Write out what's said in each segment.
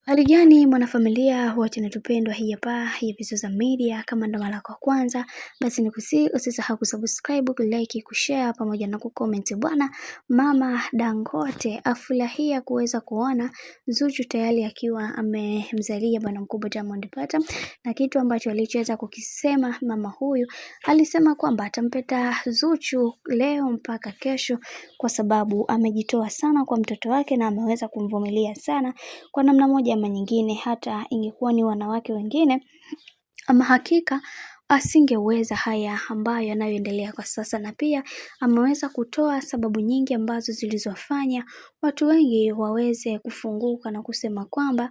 Hali gani mwanafamilia wa channel tupendwa hii hapa ya Bizoza Media. Kama ndo mara yako ya kwanza, basi nikusihi usisahau kusubscribe, kulike, kushare pamoja na kucomment. Bwana Mama Dangote afurahia kuweza kuona Zuchu tayari akiwa amemzalia bwana mkubwa Diamond Platnumz, na kitu ambacho alichoweza kukisema mama huyu, alisema kwamba atampeta Zuchu leo mpaka kesho kwa sababu amejitoa sana kwa mtoto wake na ameweza kumvumilia sana kwa namna moja ama nyingine. Hata ingekuwa ni wanawake wengine, ama hakika asingeweza haya ambayo yanayoendelea kwa sasa. Na pia ameweza kutoa sababu nyingi ambazo zilizofanya watu wengi waweze kufunguka na kusema kwamba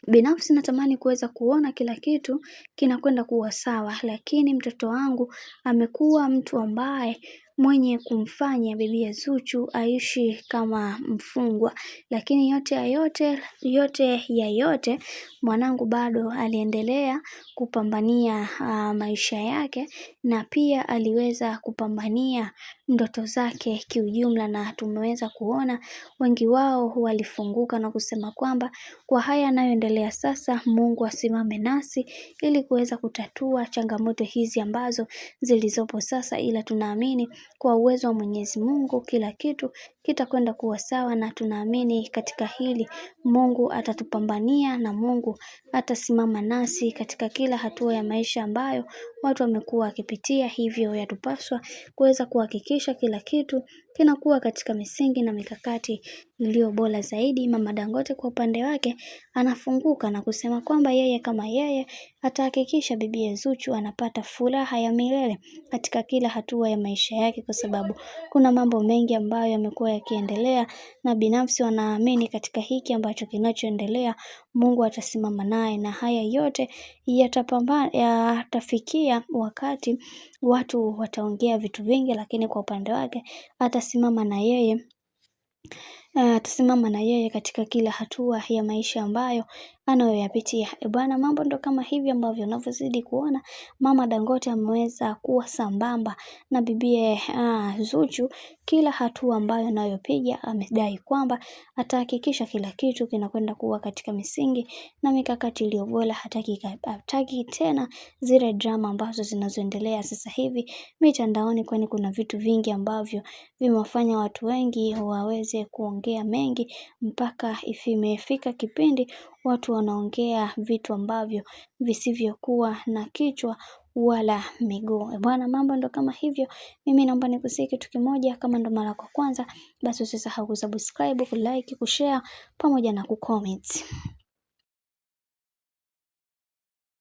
binafsi natamani kuweza kuona kila kitu kinakwenda kuwa sawa, lakini mtoto wangu amekuwa mtu ambaye mwenye kumfanya bibi ya Zuchu aishi kama mfungwa. Lakini yote mwanangu bado aliendelea kupambania maisha yake, na pia aliweza kupambania ndoto zake kiujumla, na tumeweza kuona wengi wao walifunguka na kusema kwamba kwa haya yanayoendelea sasa, Mungu asimame nasi ili kuweza kutatua changamoto hizi ambazo zilizopo sasa, ila tunaamini kwa uwezo wa Mwenyezi Mungu kila kitu kitakwenda kuwa sawa, na tunaamini katika hili Mungu atatupambania na Mungu atasimama nasi katika kila hatua ya maisha ambayo watu wamekuwa wakipitia. Hivyo yatupaswa kuweza kuhakikisha kila kitu kinakuwa katika misingi na mikakati iliyo bora zaidi. Mama Dangote kwa upande wake anafunguka na kusema kwamba yeye kama yeye atahakikisha bibi ya Zuchu anapata furaha ya milele katika kila hatua ya maisha yake, kwa sababu kuna mambo mengi ambayo yamekuwa yakiendelea, na binafsi wanaamini katika hiki ambacho kinachoendelea Mungu atasimama naye, na haya yote yatafikia wakati watu wataongea vitu vingi, lakini kwa upande wake atasimama na yeye katika kila hatua ya maisha ambayo anayoyapitia. Bwana, mambo ndo kama hivi ambavyo unavyozidi kuona Mama Dangote ameweza kuwa sambamba na bibie Zuchu kila hatua ambayo anayopiga. Amedai kwamba atahakikisha kila kitu kinakwenda kuwa katika misingi na mikakati iliyo bora. Hataki tena zile drama ambazo zinazoendelea sasa hivi mitandaoni, kwani kuna vitu vingi ambavyo vimewafanya watu wengi waweze kuongea mengi, mpaka imefika kipindi watu wanaongea vitu ambavyo visivyokuwa na kichwa wala miguu. Bwana, mambo ndo kama hivyo. Mimi naomba nikusihi kitu kimoja, kama ndo mara kwa kwanza, basi usisahau kusubscribe, kulike, kushare pamoja na kucomment.